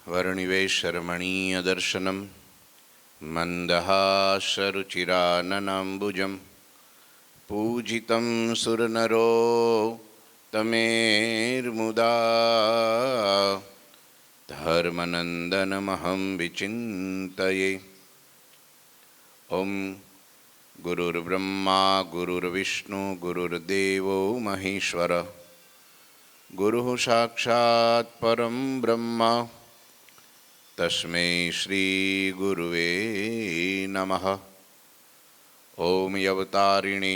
वर्णिवेशरमणीयदर्शनं मन्दहासरुचिराननाम्बुजं पूजितं सुरनरोत्तमेर्मुदा धर्मनन्दनमहं विचिन्तये। ॐ गुरुर्ब्रह्मा गुरुर्विष्णु गुरुर्देवो महेश्वर गुरुः साक्षात् परं ब्रह्म तस्मै श्री गुरुवे नमः। ओम अवतारिणे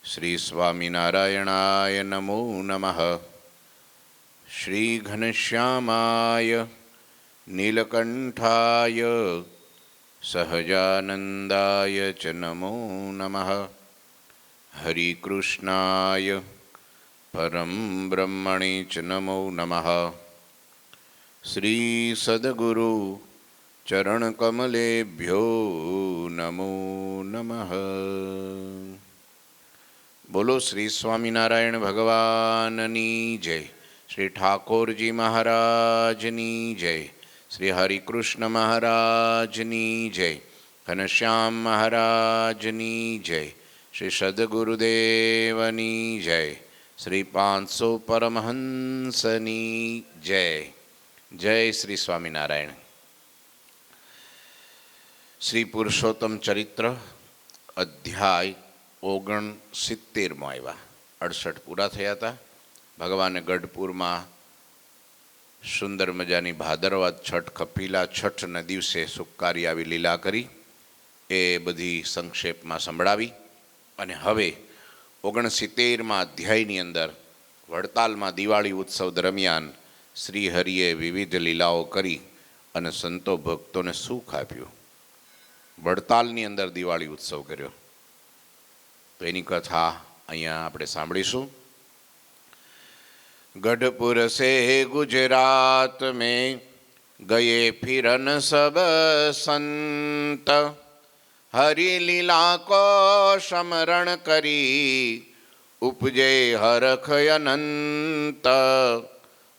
श्री स्वामिनारायणाय नमो नमः। श्री घनश्यामाय नीलकंठाय सहजानंदाय च नमो नमः। हरिकृष्णाय परम ब्रह्मणे च नमो नमः। श्री सद्गुरु चरणकमलेभ्यो नमो नमः। बोलो श्री स्वामिनारायण भगवाननी जय। श्री ठाकुरजी महाराजनी जय। श्री हरिकृष्ण महाराजनी जय। घनश्याम महाराजनी जय। श्री सद्गुरुदेवनी जय। श्री 500 परमहंसनी जय। जय श्री स्वामिनारायण। श्री पुरुषोत्तम चरित्र अध्याय 69 में आव्या। 68 पूरा थया था। भगवाने गढ़पुर में सुंदर मजानी भादरवा छठ कपिला छठ न दिवसे सुकारी आवी लीला करी ए बधी संक्षेप में संभळावी। अने हवे 69 अध्यायनी अंदर वड़ताल में दिवाળી उत्सव दरमियान श्रीहरिए विविध लीलाओं करी अने संतो भक्तों ने सुख आप्युं। वड़तालनी अंदर दिवाળી उत्सव कर्यो तो एनी कथा अहींया आपणे सांभळीशुं। गढ़पुर से गुजरात में गए फिरन सब संत हरि लीला को स्मरण करी उपजे हरख अनंत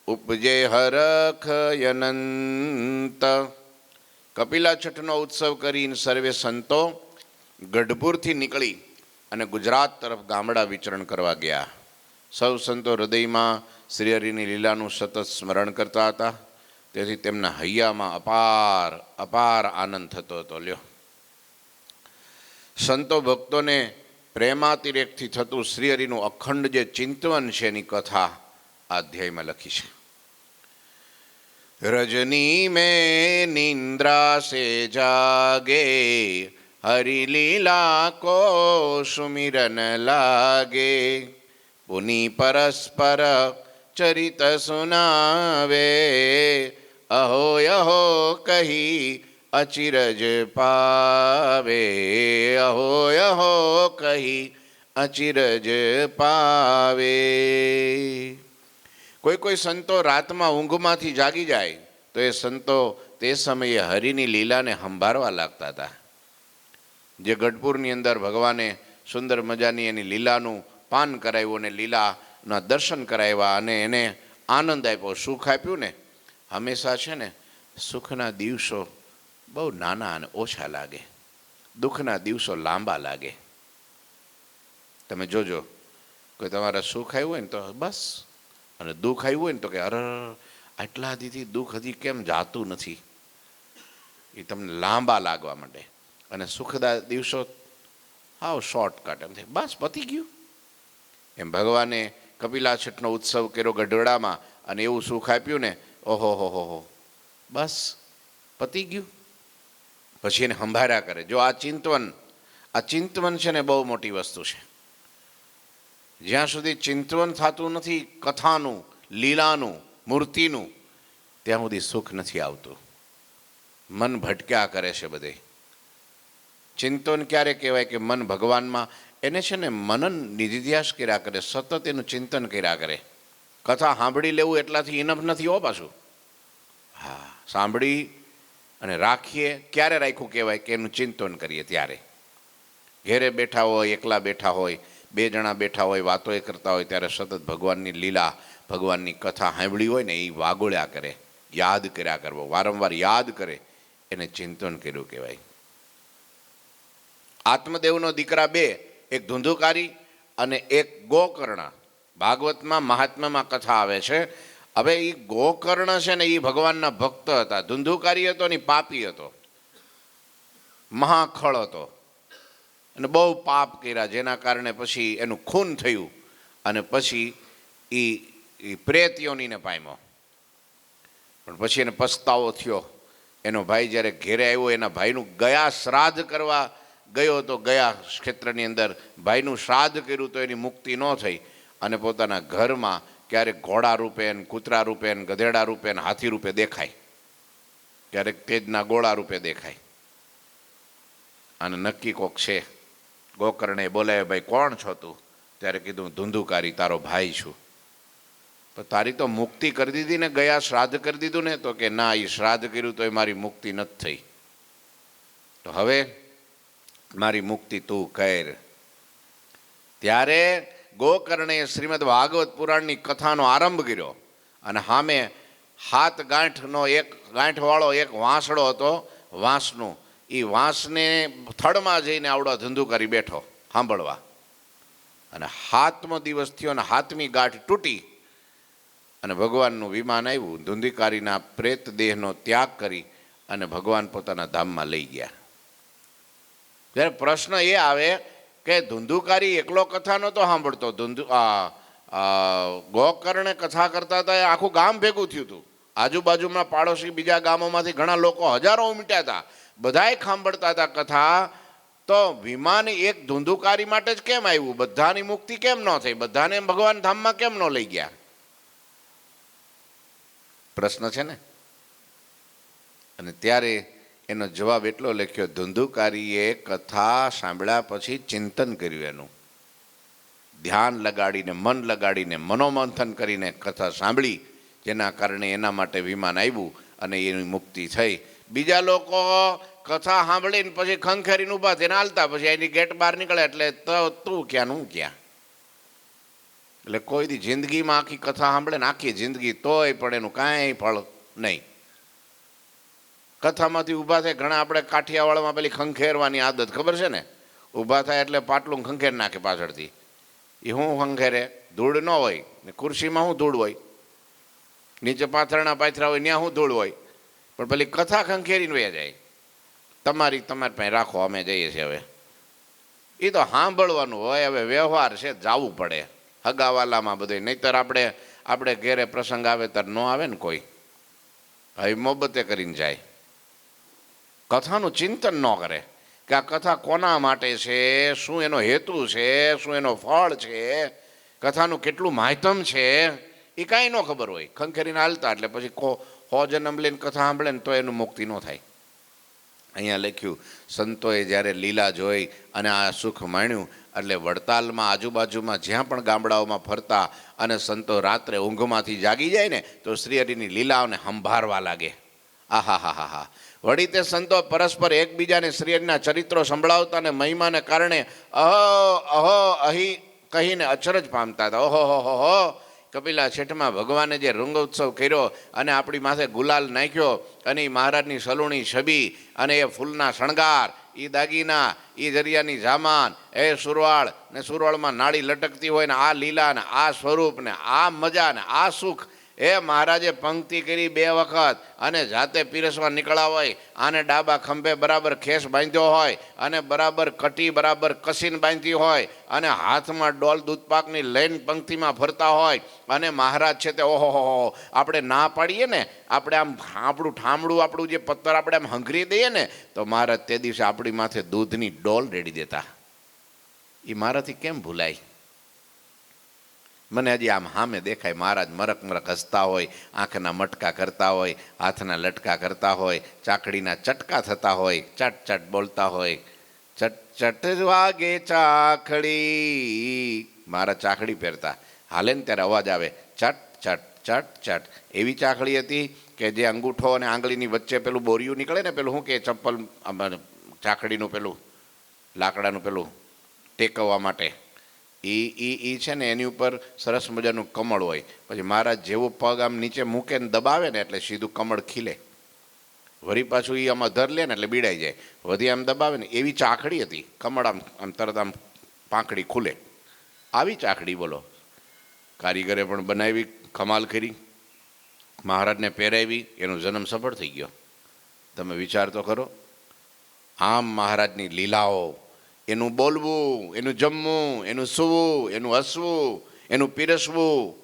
उपजे हरख अनंत। कपिला छठनो उत्सव करीने सर्वे संतो गढ़पुर थी निकली अने गुजरात तरफ गामड़ा विचरण करवा गया। सौ संतो हृदय में श्रीहरिनी लीलानु सतत स्मरण करता था, तेथी तेमना हૈયામાં अपार अपार आनंद थतो હતો। લ્યો, संतो भक्तों ने प्रेमातिरेक थी थतु श्रीहरिनु अखंड जे चिंतवन छे एनी कथा अध्याय में लखी छे। रजनी में निंद्रा से जागे हरि लीला को सुमिरन लागे पुनि परस्पर चरित सुनावे अहो अहो कही अचिरज पावे अहो अहो कही अचिरज पावे। कोई कोई संतो रात में ऊँघ में जागी जाए तो ये संतो ते समये हरिनी लीला ने संभाळवा लागता था। जे गढ़पुरनी अंदर भगवाने सुंदर मजानी एनी लीलानु पान कराव्युं ने लीलाना दर्शन कराव्या अने एने आनंद आप्यो, सुख आप्युं ने। हमेशा छे ने सुखना दिवसो बहु नाना अने ओछा लागे, दुखना दिवसो लांबा लागे। तमे जोजो कोई तमारा सुख आव्युं होय ने तो बस, अने दुख आव्युं होय ने तो के अरे आटला दीथी दुख हजी केम जातुं नथी, ए तमने लांबा लागवा मांडे। अने सुखदा दिवसो हाव शॉर्टकट एम थे बस पती गयुं। एम भगवाने कपिला छठनो उत्सव कर्यो गढ़डामां अने एवुं सुख आप्युं ने ओहो हो हो बस पती गयुं। पछी एने संभाळ्या करे। जो आ चिंतवन छे ने बहु मोटी वस्तु छे। ज्यां सुधी चिंतवन थતું નથી कथानुं लीलानुं मूर्तिनुं त्यां सुधी सुख નથી आवतुं। मन भटक्या करे छे बधे। चिंतन क्यारे कहेवाय के मन भगवान में एने छे ने मनन निधिध्यास कर्या करे, सतत एनुं चिंतन कर्या करे। कथा सांभળી लेवुं एटलाथी इनफ नथी हो पाछुं। हाँ, सांभળી अने राखीए क्यारे राख्युं कहेवाय के एनुं चिंतन करीए त्यारे। घेरे बेठा होय, एकला बेठा होय, बे जणा बेठा होय, वातोय करता होय त्यारे सतत भगवाननी लीला भगवाननी कथा सांभળી होय ने ए वागोळ्या करे। યાદ કર્યા કરવો, વારંવાર યાદ કરે એને ચિંતન કર્યું કહેવાય. આત્મદેવનો દીકરા બે, એક ધુંધુકારી અને એક ગોકર્ણ. ભાગવતમાં મહાત્મામાં કથા આવે છે. હવે એ ગોકર્ણ છે ને એ ભગવાનના ભક્ત હતા. ધુંધુકારી હતો ને પાપી હતો, મહાખળ હતો અને બહુ પાપ કર્યા, જેના કારણે પછી એનું ખૂન થયું અને પછી એ પ્રેત યોનીને પામ્યો. પણ પછી એને પસ્તાવો થયો. એનો ભાઈ જ્યારે ઘેરે આવ્યો, એના ભાઈનું ગયા શ્રાદ્ધ કરવા ગયો હતો, ગયા ક્ષેત્રની અંદર ભાઈનું શ્રાદ્ધ કર્યું તો એની મુક્તિ ન થઈ અને પોતાના ઘરમાં ક્યારેક ઘોડા રૂપે ને કૂતરા રૂપે ને ગધેડા રૂપે ને હાથી રૂપે દેખાય, ક્યારેક તેજના ગોળા રૂપે દેખાય. અને નક્કી કોક છે. ગોકર્ણે બોલાવે, ભાઈ કોણ છો તું? ત્યારે કીધું ધુંધુકારી, તારો ભાઈ છું. તો તારી તો મુક્તિ કરી દીધી ને, ગયા શ્રાદ્ધ કરી દીધું ને? તો કે ના, એ શ્રાદ્ધ કર્યું તો એ મારી મુક્તિ નથી થઈ. તો હવે મારી મુક્તિ તું કર. ત્યારે ગોકર્ણે શ્રીમદ ભાગવત પુરાણની કથાનો આરંભ કર્યો અને સામે 7 ગાંઠનો એક ગાંઠવાળો એક વાંસળો હતો, વાંસનું. એ વાંસને થડમાં જઈને આવડો ધંધુકારી બેઠો સાંભળવા. અને 7મો દિવસ થયો અને 7મી ગાંઠ તૂટી અને ભગવાનનું વિમાન આવ્યું. ધુંધુકારીના પ્રેત દેહનો ત્યાગ કરી અને ભગવાન પોતાના ધામમાં લઈ ગયા. ત્યારે પ્રશ્ન એ આવે કે ધુંધુકારી એકલો કથા નહોતો સાંભળતો. ગોકર્ણે કથા કરતા હતા, એ આખું ગામ ભેગું થયું હતું. આજુબાજુમાં પાડોશી બીજા ગામોમાંથી ઘણા લોકો, હજારો ઉમટ્યા હતા, બધાએ સાંભળતા હતા કથા. તો વિમાન એક ધુંધુકારી માટે જ કેમ આવ્યું? બધાની મુક્તિ કેમ ન થઈ? બધાને ભગવાન ધામમાં કેમ ન લઈ ગયા? પ્રશ્ન છે ને. અને ત્યારે એનો જવાબ એટલો લખ્યો, ધુંધુકારીએ કથા સાંભળ્યા પછી ચિંતન કર્યું, એનું ધ્યાન લગાડીને, મન લગાડીને, મનોમંથન કરીને કથા સાંભળી, જેના કારણે એના માટે વિમાન આવ્યું અને એની મુક્તિ થઈ. બીજા લોકો કથા સાંભળીને પછી ખંખેરીને ઊભા થઈને હાલતા, પછી એની ગેટ બહાર નીકળે એટલે તું ક્યાં હું ક્યાં. એટલે કોઈ દી જિંદગીમાં આખી કથા સાંભળે ને આખી જિંદગી, તોય પણ એનું કાંઈ ફળ નહીં. કથામાંથી ઊભા થાય, ઘણા આપણે કાઠિયાવાડમાં પેલી ખંખેરવાની આદત ખબર છે ને, ઊભા થાય એટલે પાટલું ખંખેર નાખે પાછળથી. એ શું ખંખેરે? ધૂળ ન હોય ને, ખુરશીમાં શું ધૂળ હોય, નીચે પાથરણા પાથરા હોય ત્યાં શું ધૂળ હોય, પણ પેલી કથા ખંખેરીને વયા જાય. તમારી પાસે રાખો, અમે જઈએ છીએ. હવે એ તો સાંભળવાનું હોય, હવે વ્યવહાર છે, જવું પડે હગાવાલામાં બધું. નહીંતર આપણે ઘેરે પ્રસંગ આવે ત્યારે ન આવે ને કોઈ, હવે મોહબ્બતે કરીને જાય. કથાનું ચિંતન ન કરે કે આ કથા કોના માટે છે, શું એનો હેતુ છે, શું એનો ફળ છે, કથાનું કેટલું માહિતમ છે, એ કાંઈ ન ખબર હોય. ખંખેરીને હાલતા એટલે પછી 100 જન્મ લઈને કથા સાંભળે ને તો એનું મુક્તિ ન થાય. અહીંયા લખ્યું, સંતોએ જ્યારે લીલા જોઈ અને આ સુખ માણ્યું એટલે વડતાલમાં આજુબાજુમાં જ્યાં પણ ગામડાઓમાં ફરતા અને સંતો રાત્રે ઊંઘમાંથી જાગી જાય ને તો શ્રીહરિની લીલાઓને સંભાળવા લાગે. આહા હા હા હા. વળી તે સંતો પરસ્પર એકબીજાને શ્રીહરિના ચરિત્રો સંભળાવતા અને મહિમાને કારણે અહો અહીં કહીને અચરજ પામતા હતા. ઓહો હો હો, કપિલા છેઠમાં ભગવાને જે રંગોત્સવ કર્યો અને આપણી માથે ગુલાલ નાખ્યો અને એ મહારાજની સલુણી છબી અને એ ફૂલના શણગાર, એ દાગીના, એ જરિયાની જામાન, એ સુરવાળ ને સુરવાળમાં નાળી લટકતી હોય ને આ લીલા ને આ સ્વરૂપ ને આ મજા ને આ સુખ, એ મહારાજે પંક્તિ કરી 2 વખત અને જાતે પીરસવા નીકળ્યા હોય. આને ડાબા ખંભે બરાબર ખેસ બાંધ્યો હોય અને બરાબર કટી બરાબર કસીને બાંધી હોય અને હાથમાં ડોલ દૂધપાકની લઈને પંક્તિમાં ફરતા હોય અને મહારાજ છે તે ઓહો આપણે ના પાડીએ ને, આપણે આમ આપણું ઠામડું, આપણું જે પત્તર આપણે આમ હંગરી દઈએ ને તો મહારાજ તે દિવસે આપણી માથે દૂધની ડોલ રેડી દેતા. એ મારાથી કેમ ભૂલાય? મને હજી આમ સામે દેખાય મહારાજ મરક મરક હસતા હોય, આંખના મટકા કરતા હોય, હાથના લટકા કરતા હોય, ચાકડીના ચટકા થતા હોય, ચટ ચટ બોલતા હોય. ચટ ચટ વાગે ચાકડી. મારા ચાકડી પહેરતા, હાલે ને ત્યારે અવાજ આવે ચટ ચટ ચટ ચટ. એવી ચાકડી હતી કે જે અંગૂઠો અને આંગળીની વચ્ચે પેલું બોરિયું નીકળે ને, પેલું શું કે ચપ્પલ, ચાકડીનું પેલું લાકડાનું પેલું ટેકવવા માટે, એ છે ને એની ઉપર સરસ મજાનું કમળ હોય, પછી મહારાજ જેવો પગ આમ નીચે મૂકે ને દબાવે ને એટલે સીધું કમળ ખીલે. વળી પાછું એ આમ અધર લે ને એટલે બીડાઈ જાય, વધી આમ દબાવે ને એવી ચાકડી હતી. કમળ આમ આમ તરત આમ પાંખડી ખુલે, આવી ચાકડી બોલો. કારીગરે પણ બનાવી, કમાલ કરી, મહારાજને પહેરાવી, એનો જન્મ સફળ થઈ ગયો. તમે વિચાર તો કરો, આમ મહારાજની લીલાઓ, એનું બોલવું, એનું જમવું, એનું સૂવું, એનું હસવું, એનું પીરસવું,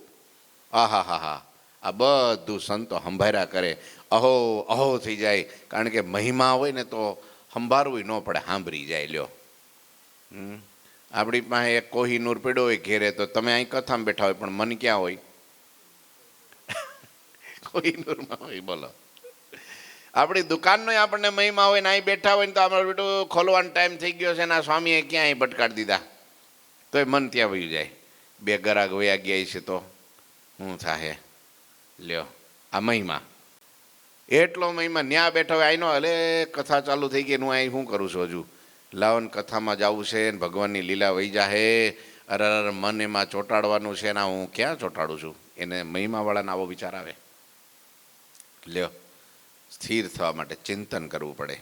આહા હા હા, આ બધું સંતો સંભાળ્યા કરે. અહો અહો થઈ જાય, કારણ કે મહિમા હોય ને તો સંભાળવું ન પડે, સાંભળી જાય. લ્યો, આપણી પાસે એક કોહિનૂર પડ્યો હોય ઘેરે, તો તમે અહીં કથામાં બેઠા હોય, પણ મન ક્યાં હોય? કોહિનૂરમાં હોય. બોલો, આપણી દુકાનનો આપણને મહિમા હોય ને અહીં બેઠા હોય ને તો અમારું બેટું ખોલવાનો ટાઈમ થઈ ગયો છે ને આ સ્વામીએ ક્યાં અહીં ભટકાડી દીધા, તો એ મન ત્યાં વયું જાય. બે ગરાગ વયા ગયા છે તો શું થાય? લ્યો, આ મહિમા, એટલો મહિમા. ન્યા બેઠા હોય આઈનો, હલે કથા ચાલુ થઈ ગઈ, હું અહીં શું કરું છું? હજુ લાવન કથામાં જવું છે ને ભગવાનની લીલા વહી જાહે. અરે મન એમાં ચોંટાડવાનું છે ને હું ક્યાં ચોંટાડું છું? એને મહિમાવાળાને આવો વિચાર આવે. લ્યો, સ્થિર થવા માટે ચિંતન કરવું પડે.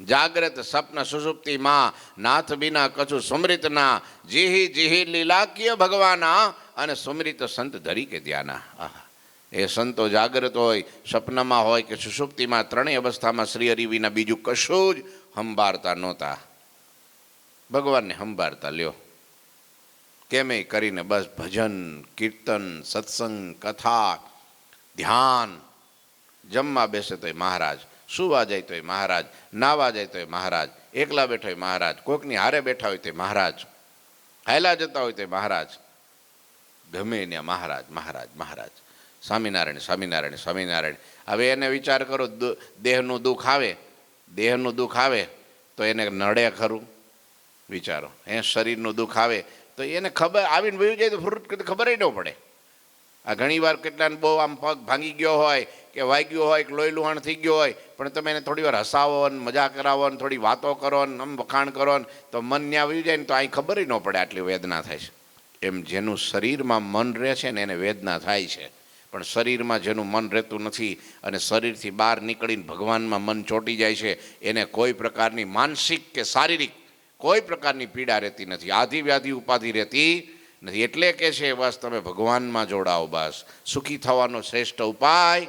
જાગ્રત સપન સુષુપ્તિમાં નાથ બિના કછું સુમૃત ના, જીહી જીહી લીલાકીય ભગવાના, અને સુમૃત સંત ધરી કે ધ્યાના. આહા, એ સંતો જાગ્રત હોય, સપનામાં હોય કે સુષુપ્તિમાં, ત્રણેય અવસ્થામાં શ્રી હરિ વિના બીજું કશું જ સંભાળતા નહોતા. ભગવાનને સંભાળતા. લ્યો, કેમે કરીને બસ ભજન, કીર્તન, સત્સંગ, કથા, ધ્યાન. જમવા બેસે તોય મહારાજ, સુવા જાય તોય મહારાજ, નાવા જાય તોય મહારાજ, એકલા બેઠા હોય મહારાજ, કોઈકની હારે બેઠા હોય તો મહારાજ, હાયલા જતા હોય તો મહારાજ, ગમે ને મહારાજ મહારાજ મહારાજ. સ્વામિનારાયણ સ્વામિનારાયણ સ્વામિનારાયણ. હવે એને વિચાર કરો, દેહનું દુઃખ આવે, દેહનું દુઃખ આવે તો એને નડે ખરું? વિચારો, શરીરનું દુઃખ આવે તો એને ખબર આવીને વયું જાય તો ફ્રૂટ ખબર ન પડે. આ ઘણી વાર કેટલાને બહુ આમ પગ ભાંગી ગયો હોય કે વાગ્યું હોય કે લોહી લુહાણ થઈ ગયો હોય, પણ તમે એને થોડી વાર હસાવો ને મજા કરાવો ને થોડી વાતો કરો ને આમ વખાણ કરો ને તો મન ત્યાં વયું જાય ને તો અહીં ખબર ન પડે આટલી વેદના થાય છે. એમ જેનું શરીરમાં મન રહે છે ને એને વેદના થાય છે, પણ શરીરમાં જેનું મન રહેતું નથી અને શરીરથી બહાર નીકળીને ભગવાનમાં મન ચોંટી જાય છે, એને કોઈ પ્રકારની માનસિક કે શારીરિક કોઈ પ્રકારની પીડા રહેતી નથી, આધિ વ્યાધિ ઉપાધિ રહેતી નથી. એટલે કે છે બસ તમે ભગવાનમાં જોડાઓ, બસ સુખી થવાનો શ્રેષ્ઠ ઉપાય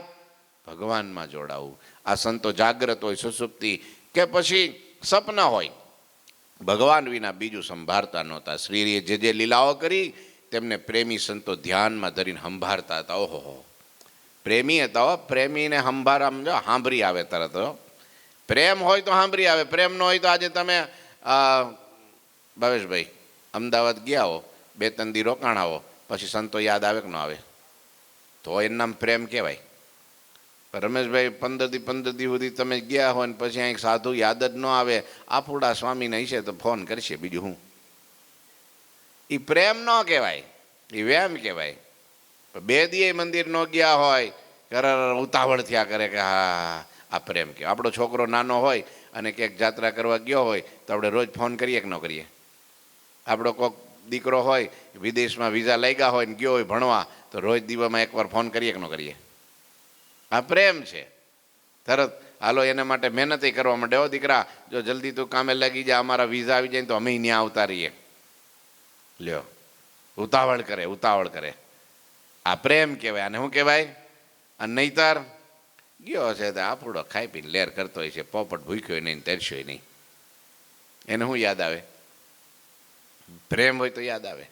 ભગવાનમાં જોડાવું. આ સંતો જાગ્રત હોય, સુસુપ્તિ કે પછી સપના હોય, ભગવાન વિના બીજું સંભાળતા નહોતા. શ્રીએ જે લીલાઓ કરી તેમને પ્રેમી સંતો ધ્યાનમાં ધરીને સંભાળતા હતા. ઓહો, પ્રેમી હતા હો. પ્રેમીને સંભાળ આમ જો સાંભળી આવે તરત. પ્રેમ હોય તો સાંભળી આવે, પ્રેમ ન હોય તો આજે તમે ભાવેશભાઈ અમદાવાદ ગયા હો, 2-3 દી રોકાણ આવો, પછી સંતો યાદ આવે કે ન આવે? તો એનું નામ પ્રેમ કહેવાય. રમેશભાઈ 15 દી સુધી તમે ગયા હોય ને પછી અહીં સાધુ યાદ જ ન આવે, આફુડા સ્વામીને હશે તો ફોન કરશે, બીજું હું? એ પ્રેમ ન કહેવાય, એ વેમ કહેવાય. 2 દી મંદિર ન ગયા હોય, ઉતાવળ થયા કરે કે હા આ પ્રેમ કહેવાય. આપણો છોકરો નાનો હોય અને ક્યાંક જાત્રા કરવા ગયો હોય તો આપણે રોજ ફોન કરીએ કે ન કરીએ? આપણો કોઈક દીકરો હોય વિદેશમાં વિઝા લાગ્યા હોય ને ગયો હોય ભણવા, તો રોજ દીવામાં એકવાર ફોન કરીએ કે ન કરીએ? આ પ્રેમ છે. તરત હાલો એના માટે મહેનત કરવા માંડે, હો દીકરા જો જલ્દી તું કામે લાગી જાય, અમારા વિઝા આવી જાય તો અમે ત્યાં આવતા રહીએ. લ્યો, ઉતાવળ કરે, ઉતાવળ કરે. આ પ્રેમ કહેવાય. અને શું કહેવાય? અને નહીતર ગયો છે તો આપણો ખાઈ પીને લેર કરતો હોય છે, પોપટ ભૂખ્યો નહીં તરસ્યો નહીં, એને શું યાદ આવે? પ્રેમ હોય તો યાદ આવે.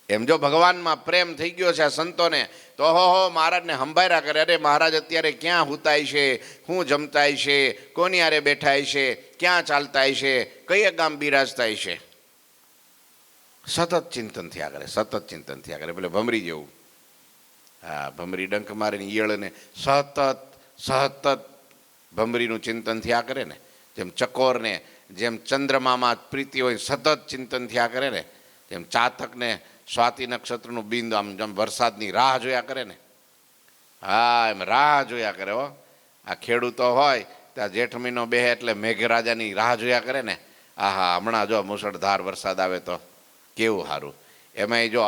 એમ જો ભગવાનમાં પ્રેમ થઈ ગયો છે આ સંતોને, તો હો મહારાજને સંભાળ્યા કરે. અરે મહારાજ અત્યારે ક્યાં હુતાય છે, શું જમતાય છે, કોની હારે બેઠાય છે, ક્યાં ચાલતાય છે, કઈ ગામ બિરાજતાય છે, સતત ચિંતન થયા કરે, સતત ચિંતન થયા કરે. પેલે ભમરી જેવું, હા, ભમરી ડંક મારીને ઈયળને સતત સતત ભમરીનું ચિંતન થયા કરે ને, જેમ ચકોરને જેમ ચંદ્રમામાં પ્રીતિ હોય સતત ચિંતન થયા કરે ને, જેમ ચાતકને સ્વાતિ નક્ષત્રનું બિંદ આમ જેમ વરસાદની રાહ જોયા કરે ને, હા એમ રાહ જોયા કરે. હો, આ ખેડૂતો હોય ત્યાં જેઠ મહિનો બેહે એટલે મેઘરાજાની રાહ જોયા કરે ને, આહા હમણાં જો મુસળધાર વરસાદ આવે તો કેવું સારું. એમાંય જો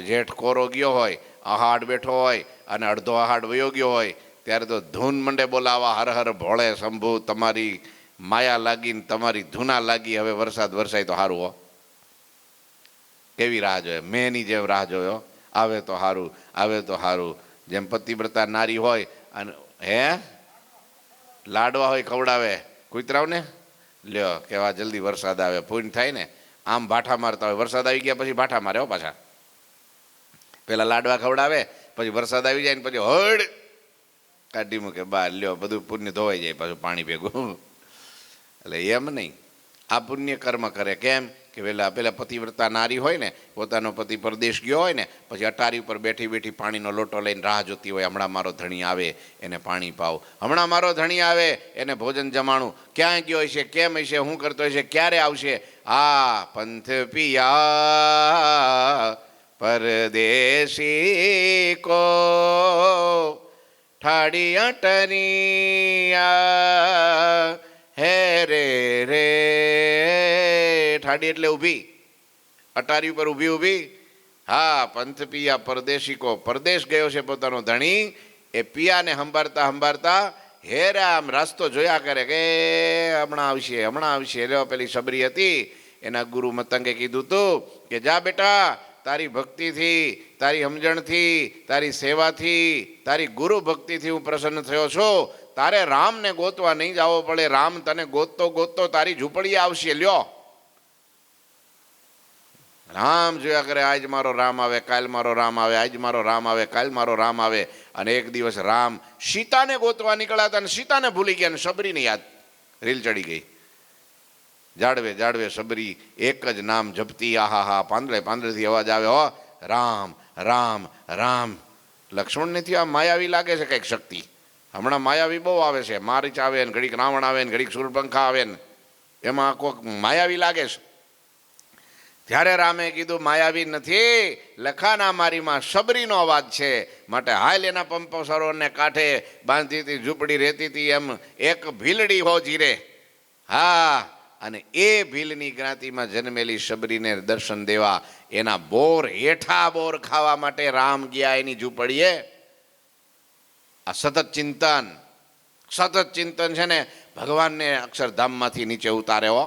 જેઠ કોરો ગયો હોય, આહાડ બેઠો હોય અને અડધો આહાડ વયો ગયો હોય ત્યારે તો ધૂન મંડે બોલાવા, હર હર ભોળે શંભુ, તમારી માયા લાગીને તમારી ધૂના લાગી, હવે વરસાદ વરસાય તો સારું હો. કેવી રાહ જોયો, મેની જેમ રાહ જોયો, આવે તો સારું, આવે તો સારું. જેમ પતિવ્રતા નારી હોય અને લાડવા હોય ખવડાવે કૂતરાવને, લ્યો કેવા જલ્દી વરસાદ આવે, પૂન થાય ને. આમ ભાઠા મારતા હોય, વરસાદ આવી ગયા પછી ભાઠા મારે હો પાછા. પેલા લાડવા ખવડાવે, પછી વરસાદ આવી જાય ને પછી હડ કાઢી મૂકે બહાર, લ્યો બધું પુણ્ય ધોવાઈ જાય પાછું પાણી ભેગું. એટલે એમ નહીં, આ પુણ્ય કર્મ કરે. કેમ કે પેલા પતિવ્રતા નારી હોય ને, પોતાનો પતિ પરદેશ ગયો હોય ને, પછી અટારી ઉપર બેઠી બેઠી પાણીનો લોટો લઈને રાહ જોતી હોય, હમણાં મારો ધણી આવે એને પાણી પાવ, હમણાં મારો ધણી આવે એને ભોજન જમાણું. ક્યાં ગયો હશે, કેમ હશે, શું કરતો હશે, ક્યારે આવશે. આ પંથ પિયા પરદેશી કો ઠાડી અટરિયા હે રે રે. ઠાડી એટલે ઊભી, અટારી ઉપર ઊભી ઊભી. હા, પંથ પિયા પરદેશી કો, પરદેશ ગયો છે પોતાનો ધણી, એ પિયાને સંભાળતા સંભાળતા હેરે આમ રસ્તો જોયા કરે કે હમણાં આવશે, હમણાં આવશે. લ્યો પેલી સબરી હતી, એના ગુરુ મતંગે કીધું તું કે જા બેટા, તારી ભક્તિથી, તારી સમજણથી, તારી સેવાથી, તારી ગુરુ ભક્તિથી હું પ્રસન્ન થયો છું. તારે રામને ગોતવા નહીં જવો પડે, રામ તને ગોતતો ગોતતો તારી ઝૂંપડી આવશે. લ્યો રામ જોયા કરે, આજ મારો રામ આવે, કાલ મારો રામ આવે, આજ મારો રામ આવે, કાલ મારો રામ આવે. અને એક દિવસ રામ સીતાને ગોતવા નીકળ્યા હતા અને સીતાને ભૂલી ગયા, અને સબરીને યાદ રીલ ચડી ગઈ. જાડવે જાડવે સબરી એક જ નામ જપતી, આહા હા, પાંદડે પાંદડેથી અવાજ આવે, હો રામ રામ રામ. લક્ષ્મણ નથી આ માયાવી લાગે છે કંઈક શક્તિ, હમણાં માયાવી બહુ આવે છે, મારીચ આવે ને ઘડીક રાવણ આવે ને ઘડીક શૂર્પણખા આવે ને, એમાં કોઈક માયાવી લાગે છે. ત્યારે રામે કીધું માયાવી નથી, લખાના મારીમાં સબરીનો અવાજ છે, માટે હાલ એના પંપ સરોવરને કાંઠે બાંધી હતી ઝૂંપડી રહેતી હતી, એમ એક ભીલડી હો જીરે. હા, અને એ ભીલની જ્ઞાતિમાં જન્મેલી સબરીને દર્શન દેવા, એના બોર હેઠા બોર ખાવા માટે રામ ગયા એની ઝૂંપડીએ. આ સતત ચિંતન છે ને ભગવાનને અક્ષરધામમાંથી નીચે ઉતારે હો.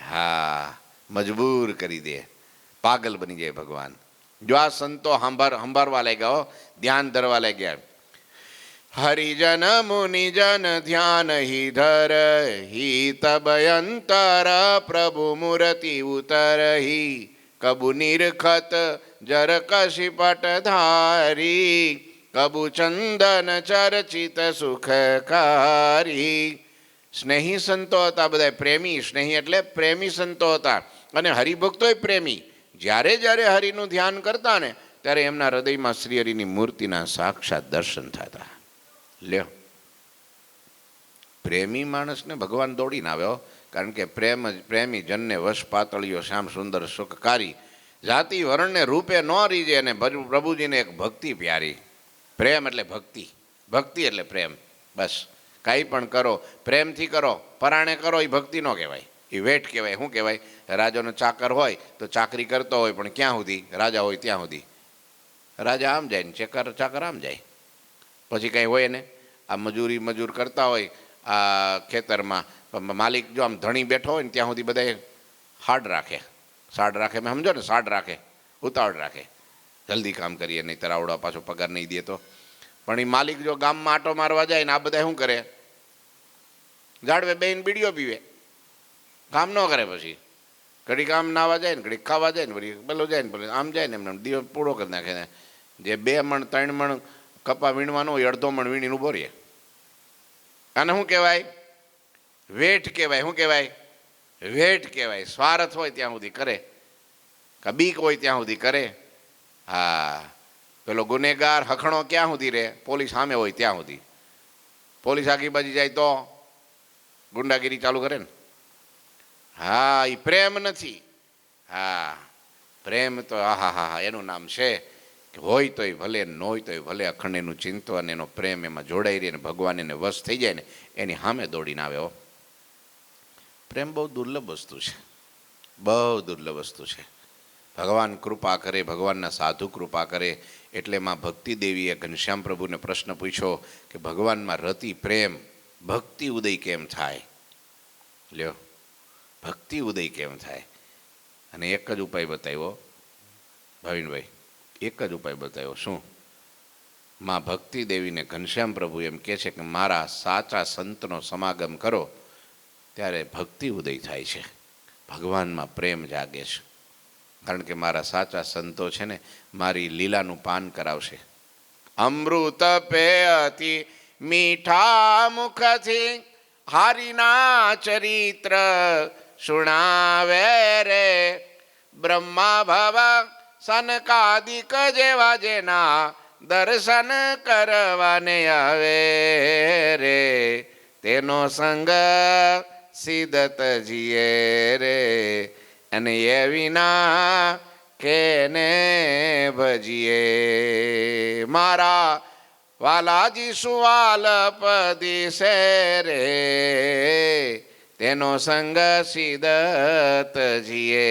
હા, મજબૂર કરી દે, પાગલ બની જાય ભગવાન. જો આ સંતો સંભાળવા લાગ્યા, ધ્યાન ધરવા લાગ્યા. હરિજન મુનિજન ધ્યાન હિ ધર હિ તબ અંતર પ્રભુ મૂર્તિ ઉતર હિ કબુ નિરખત જર કશિપટ ધારી કબુ ચંદન ચર્ચિત સુખકારી. સ્નેહી સંતો હતા બધા, પ્રેમી, સ્નેહી એટલે પ્રેમી સંતો હતા, અને હરિભક્તોય પ્રેમી. જ્યારે જ્યારે હરિનું ધ્યાન કરતા ને ત્યારે એમના હૃદયમાં શ્રી હરિની મૂર્તિના સાક્ષાત દર્શન થતા. લ્યો, પ્રેમી માણસને ભગવાન દોડીને આવ્યો, કારણ કે પ્રેમી જનને વશ પાતળીઓ શ્યામ સુંદર સુખકારી. જાતિ વર્ણને રૂપે ન રીજે, અને પ્રભુજીને એક ભક્તિ પ્યારી. પ્રેમ એટલે ભક્તિ, ભક્તિ એટલે પ્રેમ. બસ કાંઈ પણ કરો પ્રેમથી કરો, પરાણે કરો એ ભક્તિ ન કહેવાય, એ વેઠ કહેવાય. શું કહેવાય? રાજાનો ચાકર હોય તો ચાકરી કરતો હોય, પણ ક્યાં સુધી? રાજા હોય ત્યાં સુધી. રાજા આમ જાય ને ચાકર આમ જાય, પછી કંઈ હોય ને. આ મજૂર કરતા હોય આ ખેતરમાં, માલિક જો આમ ધણી બેઠો હોય ને ત્યાં સુધી બધા સાડ રાખે, મેં સમજો ને, સાડ રાખે, ઉતાવળ રાખે, જલ્દી કામ કરીએ, નહીં તરાવડો પાછો પગાર નહીં દે તો. પણ એ માલિક જો ગામમાં આટો મારવા જાય ને આ બધા શું કરે? ઝાડવે બેહીને બીડીઓ પીવે, કામ ન કરે. પછી ઘડીક આમ નાવા જાય ને, ઘડીક ખાવા જાય ને, પછી પેલો જાય ને, પેલો આમ જાય ને, એમને દિવસ પૂરો કરી નાખે ને. જે 2 મણ 3 મણ કપા વીણવાનો હોય, અડધો મણ વીણીને ઊભો રહે. આને શું કહેવાય? વેઠ કહેવાય. શું કહેવાય? વેઠ કહેવાય. સ્વાર્થ હોય ત્યાં સુધી કરે, બીક હોય ત્યાં સુધી કરે. હા, પેલો ગુનેગાર હખણો ક્યાં સુધી રહે? પોલીસ સામે હોય ત્યાં સુધી. પોલીસ આગી બાજી જાય તો ગુંડાગીરી ચાલુ કરે ને. હા, એ પ્રેમ નથી. હા, પ્રેમ તો હા એનું નામ છે કે હોય તોય ભલે, ન હોય તોય ભલે, અખંડ એનું ચિંતન, એનો પ્રેમ એમાં જોડાઈ રહે ને ભગવાન એને વશ થઈ જાય ને એની સામે દોડીને આવે. પ્રેમ બહુ દુર્લભ વસ્તુ છે. બહુ દુર્લભ વસ્તુ છે. ભગવાન કૃપા કરે, ભગવાનના સાધુ કૃપા કરે. એટલે માં ભક્તિ દેવીએ ઘનશ્યામ પ્રભુને પ્રશ્ન પૂછ્યો કે ભગવાનમાં રતિ પ્રેમ ભક્તિ ઉદય કેમ થાય? લ્યો, ભક્તિ ઉદય કેમ થાય? અને એક જ ઉપાય બતાવ્યો ભાવિનભાઈ, એક જ ઉપાય બતાવ્યો. શું? માં ભક્તિ દેવીને ઘનશ્યામ પ્રભુ એમ કહે છે કે મારા સાચા સંતનો સમાગમ કરો ત્યારે ભક્તિ ઉદય થાય છે, ભગવાનમાં પ્રેમ જાગે છે. કારણ કે મારા સાચા સંતો છે ને મારી લીલાનું પાન કરાવશે. અમૃત પેયતિ મીઠા મુખથી હારીના ચરિત્ર સુણાવે રે. બ્રહ્મા ભવ સનકાદિક જેવા જેના દર્શન કરવાને આવે રે. તેનો સંગ સિદત જીએ રે. અને એ વિના કેને ભજીએ. મારા વાલાજી સુવાલ પદી સે રે. તેનો સંગ સિદત જીએ.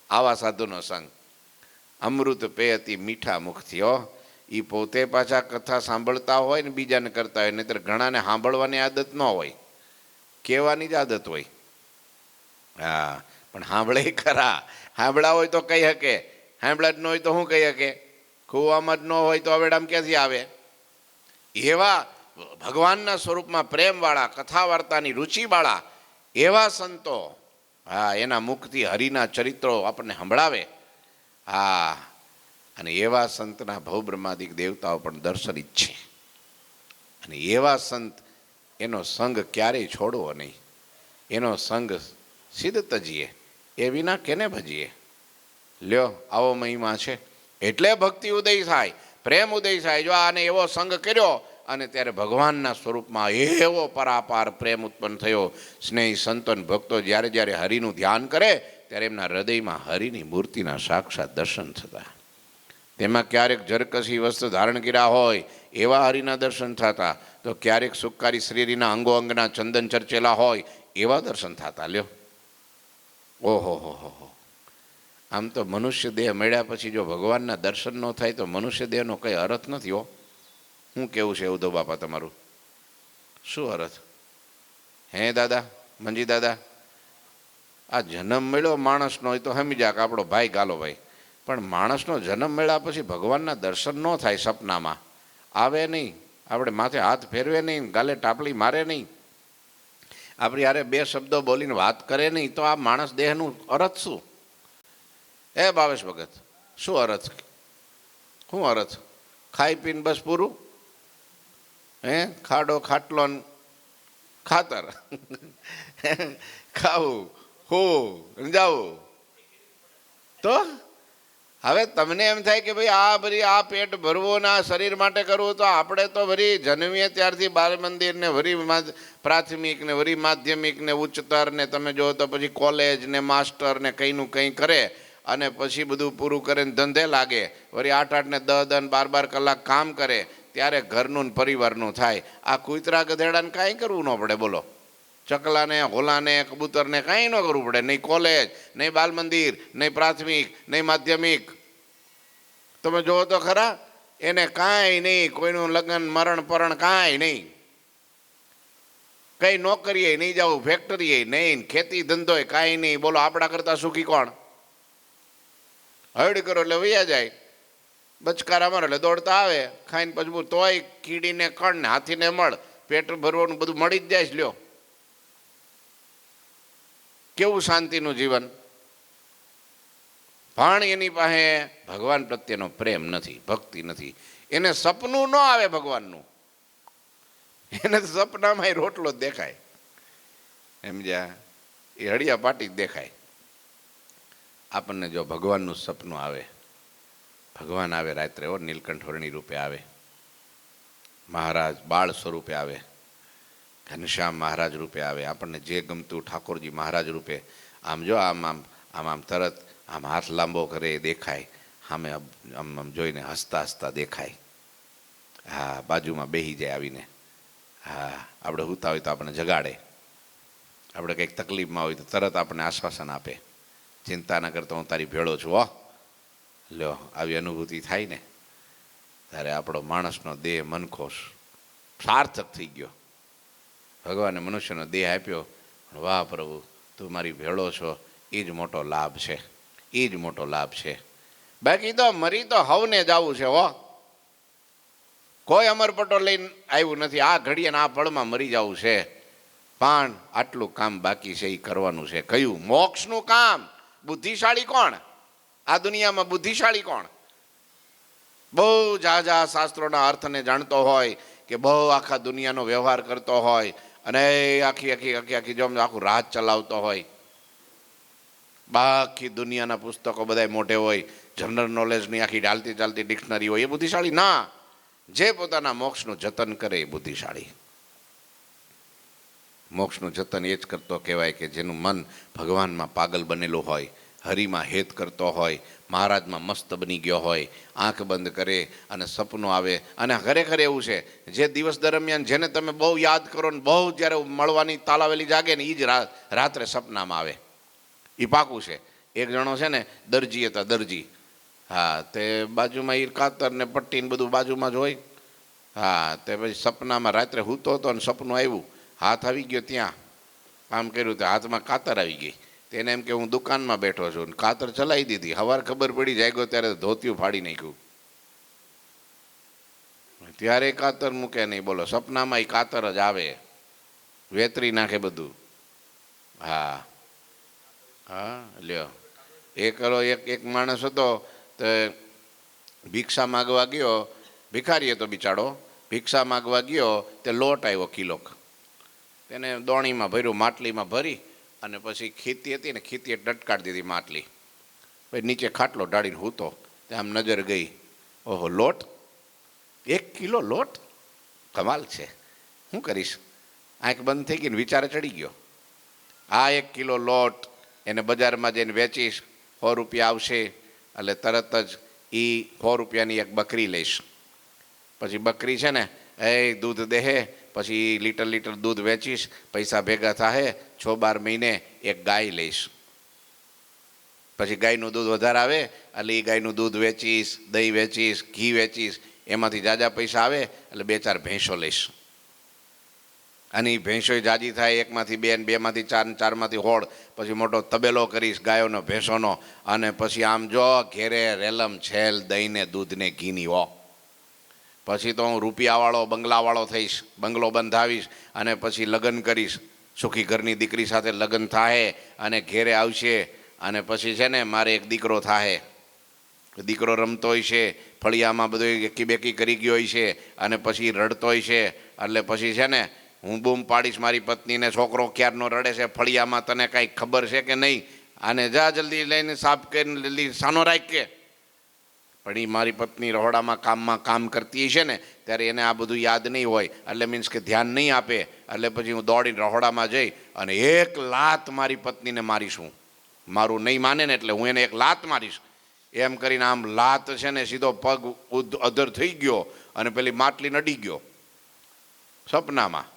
આવા સાધુનો સંગ. અમૃત પેયતી મીઠા મુખથી. હો, એ પોતે પાછા કથા સાંભળતા હોય ને બીજાને કરતા હોય, નહીતર ઘણાને સાંભળવાની આદત ન હોય, કહેવાની જ આદત હોય. હા, પણ સાંભળે ખરા. સાંભળા હોય તો કહી શકે, સાંભળા જ ન હોય તો શું કહી શકે? ખુવામાં જ ન હોય તો અવેડામ ક્યાંથી આવે? એવા ભગવાનના સ્વરૂપમાં પ્રેમવાળા, કથા વાર્તાની રુચિવાળા એવા સંતો, હા, એના મુખથી હરિના ચરિત્રો આપણને સંભળાવે. હા, અને એવા સંતના ભવ બ્રહ્માદિક દેવતાઓ પણ દર્શન ઈચ્છે. અને એવા સંત, એનો સંગ ક્યારેય છોડવો નહીં. એનો સંગ સિદ્ધ તજીએ, એ વિના કેને ભજીએ. લ્યો, આવો મહિમા છે. એટલે ભક્તિ ઉદય થાય, પ્રેમ ઉદય થાય. જો આને એવો સંગ કર્યો અને ત્યારે ભગવાનના સ્વરૂપમાં એવો પરાપાર પ્રેમ ઉત્પન્ન થયો. સ્નેહી સંતો ભક્તો જ્યારે જ્યારે હરિનું ધ્યાન કરે ત્યારે એમના હૃદયમાં હરિની મૂર્તિના સાક્ષાત દર્શન થતા. તેમાં ક્યારેક જરકસી વસ્ત્ર ધારણ કર્યા હોય એવા હરિના દર્શન થતા, તો ક્યારેક સુકારી શ્રીના અંગો અંગના ચંદન ચર્ચેલા હોય એવા દર્શન થતા. લ્યો, ઓહો હો હો હો. આમ તો મનુષ્ય દેહ મળ્યા પછી જો ભગવાનના દર્શન ન થાય તો મનુષ્ય દેહનો કંઈ અર્થ નથી. હો, શું કેવું છે ઉद्धવ બાપા તમારું? શું અર્થ? હે દાદા, મંજી દાદા, આ જન્મ મળ્યો માણસનો હોય તો સમજી જા કે આપણો ભાઈ ગાલો ભાઈ. પણ માણસનો જન્મ મળ્યા પછી ભગવાનના દર્શન ન થાય, સપનામાં આવે નહીં, આપણે માથે હાથ ફેરવે નહીં, ગાલે ટાપલી મારે નહીં, આપણી યારે બે શબ્દો બોલીને વાત કરે નહીં, તો આ માણસ દેહનું અર્થ શું? એ ભાવેશ ભગત, શું અર્થ? શું અર્થ? ખાઈ પીને બસ પૂરું? હે, ખાડો ખાટલો ખાતર ખાવું હું જાવું. તો હવે તમને એમ થાય કે ભાઈ આ બધી આ પેટ ભરવું ને આ શરીર માટે કરવું, તો આપણે તો વળી જન્મીએ ત્યારથી બાલ મંદિર ને વળી પ્રાથમિક ને વળી માધ્યમિક ને ઉચ્ચતર ને તમે જો તો પછી કોલેજ ને માસ્ટર ને કંઈનું કંઈ કરે અને પછી બધું પૂરું કરીને ધંધે લાગે, વળી 8-8 ને 10-10 12-12 કલાક કામ કરે, ત્યારે ઘરનું ને પરિવારનું થાય. આ કૂતરા ગધેડાને કાંઈ કરવું ન પડે. બોલો, ચકલાને હોલાને કબૂતરને કાંઈ ન કરવું પડે. નહીં કોલેજ, નહીં બાલ મંદિર, નહીં પ્રાથમિક, નહીં માધ્યમિક. તમે જુઓ તો ખરા, એને કાંઈ નહીં, કોઈનું લગ્ન મરણ પરણ કાંઈ નહીં, કંઈ નોકરીએ નહીં જવું, ફેક્ટરીએ નહીં, ખેતી ધંધોય કાંઈ નહીં. બોલો, આપણા કરતાં સુખી કોણ? હરડ કરો એટલે વૈયા જાય, બચકારા મારો એટલે દોડતા આવે, ખાઈને પછી તોય કીડીને કણ ને હાથીને મળ, પેટ ભરવાનું બધું મળી જ જાય છે. લ્યો, કેવું શાંતિનું જીવન. પણ એની પાસે ભગવાન પ્રત્યેનો પ્રેમ નથી, ભક્તિ નથી. એને સપનું ન આવે ભગવાનનું, એને સપનામાં રોટલો જ દેખાય. એમ જ્યાં એ હળિયા પાટી જ દેખાય. આપણને જો ભગવાનનું સપનું આવે, ભગવાન આવે રાત્રે, ઓ નીલકંઠ વર્ણી રૂપે આવે, મહારાજ બાળ સ્વરૂપે આવે, ઘનશ્યામ મહારાજ રૂપે આવે, આપણને જે ગમતું ઠાકોરજી મહારાજ રૂપે આમ જો આમ આમ આમ આમ તરત આમ હાથ લાંબો કરે દેખાય, સામે આમ આમ જોઈને હસતા હસતા દેખાય. હા, બાજુમાં બેસી જાય આવીને. હા, આપણે સૂતા હોય તો આપણે જગાડે. આપણે કંઈક તકલીફમાં હોય તો તરત આપણને આશ્વાસન આપે, ચિંતા ન કરતો હું તારી ભેળો છું. લ્યો, આવી અનુભૂતિ થાય ને ત્યારે આપણો માણસનો દેહ મનખો સાર્થક થઈ ગયો. ભગવાને મનુષ્યનો દેહ આપ્યો, વાહ પ્રભુ તું મારી ભેળો છો, એ જ મોટો લાભ છે, એ જ મોટો લાભ છે. બાકી તો મરી તો હવને જવું છે. કોઈ અમરપટો લઈને આવ્યું નથી. આ ઘડીએ આ પળમાં મરી જવું છે, પણ આટલું કામ બાકી છે, એ કરવાનું છે. કયું? મોક્ષનું કામ. બુદ્ધિશાળી કોણ આ દુનિયામાં? બુદ્ધિશાળી કોણ? બહુ ઝાઝા શાસ્ત્રોના અર્થને જાણતો હોય કે બહુ આખા દુનિયાનો વ્યવહાર કરતો હોય અને આખી જો આખું રાજ ચલાવતો હોય, બાકી દુનિયાના પુસ્તકો બધા મોઢે હોય, જનરલ નોલેજની આખી ચાલતી ચાલતી ડિક્શનરી હોય, એ બુદ્ધિશાળી ના. જે પોતાના મોક્ષનું જતન કરે એ બુદ્ધિશાળી. મોક્ષનું જતન એ જ કરતો કહેવાય કે જેનું મન ભગવાનમાં પાગલ બનેલું હોય, હરિમાં હેત કરતો હોય, મહારાજમાં મસ્ત બની ગયો હોય, આંખ બંધ કરે અને સપનું આવે. અને ખરેખર એવું છે, જે દિવસ દરમિયાન જેને તમે બહુ યાદ કરો ને બહુ જ્યારે મળવાની તાલાવેલી જાગે ને એ જ રાત્રે સપનામાં આવે. એ પાકું છે. એક જણો છે ને દરજી હતા, દરજી. હા, તે બાજુમાં એ કાતર ને પટ્ટી ને બધું બાજુમાં જ હોય. હા, તે પછી સપનામાં રાત્રે હૂતો હતો ને સપનું આવ્યું, હાથ આવી ગયો ત્યાં, કામ કર્યું તો હાથમાં કાતર આવી ગઈ. તેને એમ કે હું દુકાનમાં બેઠો છું ને કાતર ચલાવી દીધી. સવાર ખબર પડી જાગ્યો ત્યારે ધોતિયું ફાડી નાખ્યું. ત્યારે કાતર મૂકે નહીં. બોલો, સપનામાં એ કાતર જ આવે, વેતરી નાખે બધું. હા હા, લ્યો. એક માણસ હતો તો ભિક્ષા માગવા ગયો, ભિખારી હતો બિચારો. ભિક્ષા માગવા ગયો તે લોટ આવ્યો કિલોક, તેને દોણીમાં ભર્યું, માટલીમાં ભરી અને પછી ખીતી હતી ને ખીતીએ ટટકાડી દીધી માટલી. પછી નીચે ખાટલો ઢાળીને હૂતો. ત્યાં આમ નજર ગઈ, ઓહો લોટ, 1 કિલો લોટ, કમાલ છે, શું કરીશ? આંખ બંધ થઈ ગઈ ને વિચારે ચડી ગયો, આ 1 કિલો લોટ એને બજારમાં જઈને વેચીશ, 100 રૂપિયા આવશે, એટલે તરત જ એ 100 રૂપિયાની એક બકરી લઈશ. પછી બકરી છે ને એ દૂધ દેહે, પછી લીટર દૂધ વેચીશ, પૈસા ભેગા થાય, 6-12 મહિને એક ગાય લઈશ. પછી ગાયનું દૂધ વધારે આવે એટલે એ ગાયનું દૂધ વેચીશ, દહીં વેચીશ, ઘી વેચીશ, એમાંથી જાજા પૈસા આવે એટલે 2-4 ભેંસો લઈશ. અને એ ભેંસો જાજી થાય, 1માંથી 2 ને 2માંથી 4 ને 4માંથી 16, પછી મોટો તબેલો કરીશ ગાયોનો ભેંસોનો. અને પછી આમ જો ઘેરે રેલમ છેલ દહીંને દૂધને ઘીની પછી તો હું રૂપિયાવાળો બંગલાવાળો થઈશ, બંગલો બંધાવીશ અને પછી લગ્ન કરીશ, સુખી ઘરની દીકરી સાથે લગ્ન થાય અને ઘેરે આવશે. અને પછી છે ને મારે એક દીકરો થાય, દીકરો રમતો હોય છે, ફળિયામાં બધું એકી બેકી કરી ગયો હોય છે અને પછી રડતો હોય છે. એટલે પછી છે ને હું બૂમ પાડીશ મારી પત્નીને, છોકરો ક્યારનો રડે છે ફળિયામાં, તને કાંઈ ખબર છે કે નહીં? અને જા જલ્દી લઈને સાફ કરીને જલ્દી સાનો રાખ કે. પણ એ મારી પત્ની રહોડામાં કામ કરતી છે ને ત્યારે એને આ બધું યાદ નહીં હોય, એટલે મીન્સ કે ધ્યાન નહીં આપે. એટલે પછી હું દોડીને રહોડામાં જઈ અને એક લાત મારી પત્નીને મારીશું. મારું નહીં માને ને એટલે હું એને એક લાત મારીશ. એમ કરીને આમ લાત છે ને સીધો પગ અધર થઈ ગયો અને પેલી માટલી નડી ગયો. સપનામાં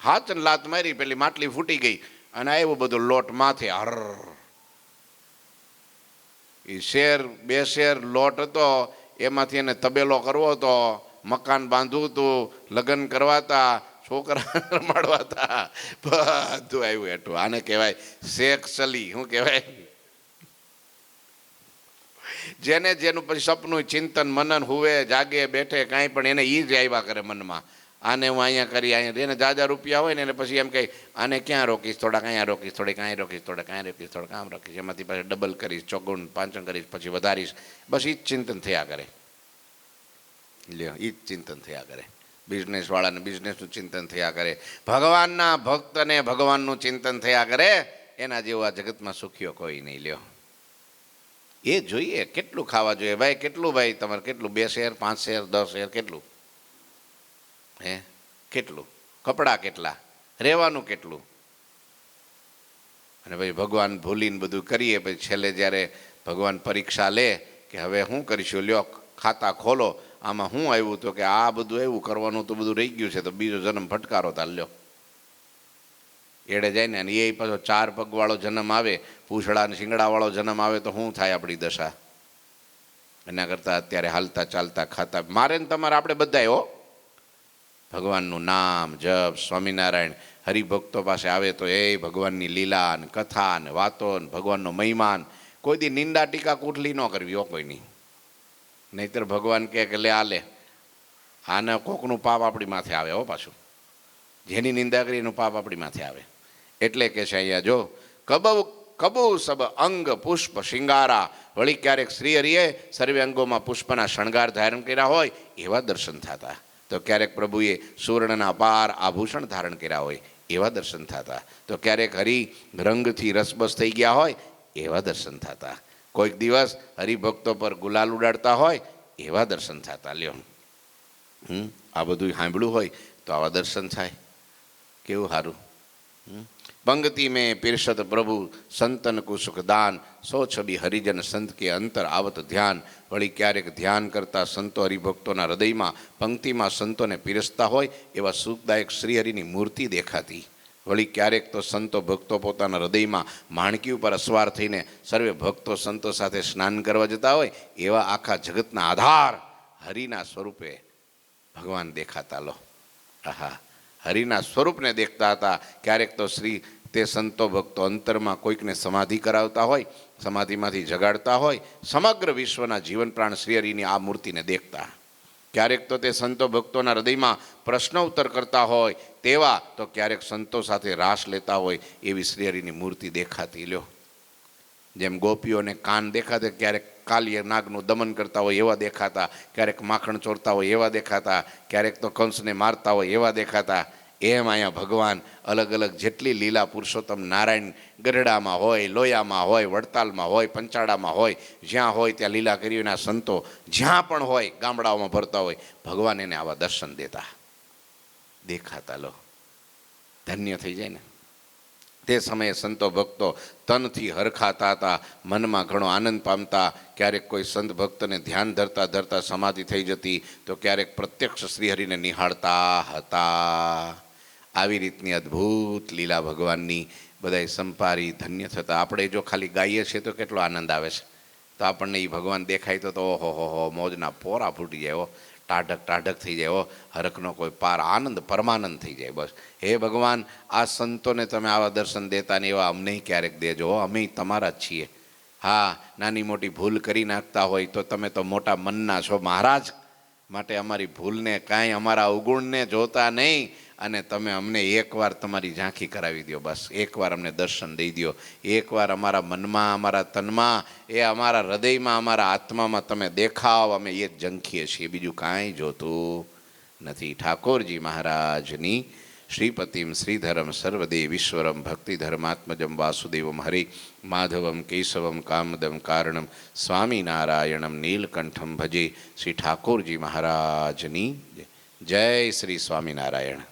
હાથ ને લાત મારી, પેલી માટલી ફૂટી ગઈ અને આવ્યો બધો લોટ માથે. એ 2 શેર લોટ હતો, એમાંથી એને તબેલો કરવો હતો, મકાન બાંધવું હતું, લગ્ન કરવા હતા, છોકરા રમાડવા હતા, બધું આવ્યું એટલું. આને કહેવાય શેખ સલી. શું કહેવાય? જેને જેનું પછી સપનું ચિંતન મનન હુવે જાગે બેઠે કાંઈ પણ એને એ જ આવ્યા કરે મનમાં. આને હું અહીંયા કરી, અહીંયા એને જાજા રૂપિયા હોય ને એને પછી એમ કહી આને ક્યાં રોકીશ, થોડાક અહીંયા રોકીશ, થોડીક અહીંયા રોકીશ, થોડાક અહીંયા રોકીશ, થોડાક આમ રોકીશ, એમાંથી પછી ડબલ કરીશ, ચોગુણ પાંચણ કરીશ, પછી વધારીશ. બસ એ જ ચિંતન થયા કરે. લ્યો, એ જ ચિંતન થયા કરે. બિઝનેસવાળાને બિઝનેસનું ચિંતન થયા કરે, ભગવાનના ભક્તને ભગવાનનું ચિંતન થયા કરે. એના જેવું આ જગતમાં સુખીઓ કોઈ નહીં. લ્યો, એ જોઈએ કેટલું ખાવા જોઈએ ભાઈ, કેટલું ભાઈ તમારે કેટલું, 2 શેર 5 શેર 10 શેર કેટલું? કેટલું? કપડાં કેટલા? રહેવાનું કેટલું? અને પછી ભગવાન ભૂલીને બધું કરીએ, પછી છેલ્લે જ્યારે ભગવાન પરીક્ષા લે કે હવે શું કરીશું, લ્યો ખાતા ખોલો, આમાં શું આવ્યું? તો કે આ બધું એવું કરવાનું તો બધું રહી ગયું છે, તો બીજો જન્મ ફટકારો તાર લ્યો. એડે જાય ને, અને એ પાછો 4 પગવાળો જન્મ આવે, પૂંછડા અને શિંગડાવાળો જન્મ આવે તો શું થાય આપણી દશા? એના કરતાં અત્યારે હાલતા ચાલતા ખાતા મારે ને તમારે આપણે બધાય હો ભગવાનનું નામ જપ, સ્વામિનારાયણ હરિભક્તો પાસે આવે તો એ ભગવાનની લીલા ને કથા ને વાતો ને ભગવાનનો મહિમાન, કોઈ દી નિંદા ટીકા કુટલી ન કરવી હો કોઈની. નહીતર ભગવાન કહે કે લે આ લે, આને કોકનું પાપ આપણી માથે આવે હો પાછું. જેની નિંદા કરી એનું પાપ આપણી માથે આવે. એટલે કે છે અહીંયા જો કબુ સબ અંગ પુષ્પ શિંગારા, વળી ક્યારેક શ્રી હરિએ સર્વે અંગોમાં પુષ્પના શણગાર ધારણ કર્યા હોય એવા દર્શન થતા, તો ક્યારેક પ્રભુએ સુવર્ણના અપાર આભૂષણ ધારણ કર્યા હોય એવા દર્શન થતા, તો ક્યારેક હરિ રંગથી રસબસ થઈ ગયા હોય એવા દર્શન થતા, કોઈક દિવસ હરિભક્તો પર ગુલાલ ઉડાડતા હોય એવા દર્શન થતા. લ્યો આ બધું સાંભળ્યું હોય તો આવા દર્શન થાય, કેવું સારું. पंक्ति में पीरसत प्रभु संतन को सुख दान, सो छबी हरिजन संत के अंतर आवत ध्यान, वળી ક્યારેક ધ્યાન કરતા સંતો હરિભક્તોના હૃદયમાં પંક્તિમાં સંતોને પીરસતા હોય એવા સુખદાયક શ્રી હરિની મૂર્તિ દેખાતી. વળી ક્યારેક તો સંતો ભક્તો પોતાના હૃદયમાં માણકી ઉપર અસવાર થઈને સર્વે ભક્તો સંતો સાથે સ્નાન કરવા જતા હોય એવા આખા જગતના આધાર હરિના સ્વરૂપે ભગવાન દેખાતા. લો આહા, હરિના સ્વરૂપને દેખતા હતા. ક્યારેક તો શ્રી તે સંતો ભક્તો અંતરમાં કોઈકને સમાધિ કરાવતા હોય, સમાધિમાંથી જગાડતા હોય, સમગ્ર વિશ્વના જીવન પ્રાણ શ્રી હરિની આ મૂર્તિને દેખતા. ક્યારેક તો તે સંતો ભક્તોના હૃદયમાં પ્રશ્નોત્તર કરતા હોય તેવા, તો ક્યારેક સંતો સાથે રાસ લેતા હોય એવી શ્રી હરિની મૂર્તિ દેખાતી. લ્યો જેમ ગોપીઓને કાન દેખાતા, ક્યારેક કાલિય નાગનું દમન કરતા હોય એવા દેખાતા, ક્યારેક માખણ ચોરતા હોય એવા દેખાતા, ક્યારેક તો કંસને મારતા હોય એવા દેખાતા. એમ અહીંયા ભગવાન અલગ અલગ જેટલી લીલા પુરુષોત્તમ નારાયણ ગરડામાં હોય, લોયામાં હોય, વડતાલમાં હોય, પંચાળામાં હોય, જ્યાં હોય ત્યાં લીલા કરીઓના સંતો જ્યાં પણ હોય ગામડાઓમાં ભરતા હોય, ભગવાન એને આવા દર્શન દેતા, દેખાતા. લો ધન્ય થઈ જાય ને. તે સમયે સંતો ભક્તો તનથી હરખાતા હતા, મનમાં ઘણો આનંદ પામતા. ક્યારેક કોઈ સંત ભક્તને ધ્યાન ધરતા ધરતા સમાધિ થઈ જતી, તો ક્યારેક પ્રત્યક્ષ શ્રીહરિને નિહાળતા હતા. આવી રીતની અદ્ભુત લીલા ભગવાનની બધાય સંપારી ધન્ય થતા. આપણે જો ખાલી ગાઈએ છીએ તો કેટલો આનંદ આવે છે, તો આપણને એ ભગવાન દેખાય તો ઓહો હો મોજના પોરા ફૂટી જાય, ટાઢક ટાઢક થઈ જાય, હરખનો કોઈ પાર, આનંદ પરમાનંદ થઈ જાય. બસ હે ભગવાન, આ સંતોને તમે આવા દર્શન દેતા ને એવા અમને ક્યારેક દેજો, અમે તમારા જ છીએ. હા, નાની મોટી ભૂલ કરી નાખતા હોય તો તમે તો મોટા મનના છો મહારાજ, માટે અમારી ભૂલને કાંઈ અમારા અવગુણને જોતા નહીં, અને તમે અમને એકવાર તમારી ઝાંખી કરાવી દો. બસ એકવાર અમને દર્શન દઈ દો, એકવાર અમારા મનમાં, અમારા તનમાં, એ અમારા હૃદયમાં, અમારા આત્મામાં તમે દેખાવ, અમે એ જ ઝંખીએ છીએ, બીજું કાંઈ જોતું નથી. ઠાકોરજી મહારાજની શ્રીપતિમ શ્રીધરમ સર્વદેવ ઈશ્વરમ ભક્તિધર્માત્મજમ વાસુદેવમ હરે માધવમ કેશવમ કામદમ કારણમ સ્વામિનારાયણમ નીલકંઠમ ભજે. શ્રી ઠાકોરજી મહારાજની જય. શ્રી સ્વામિનારાયણ.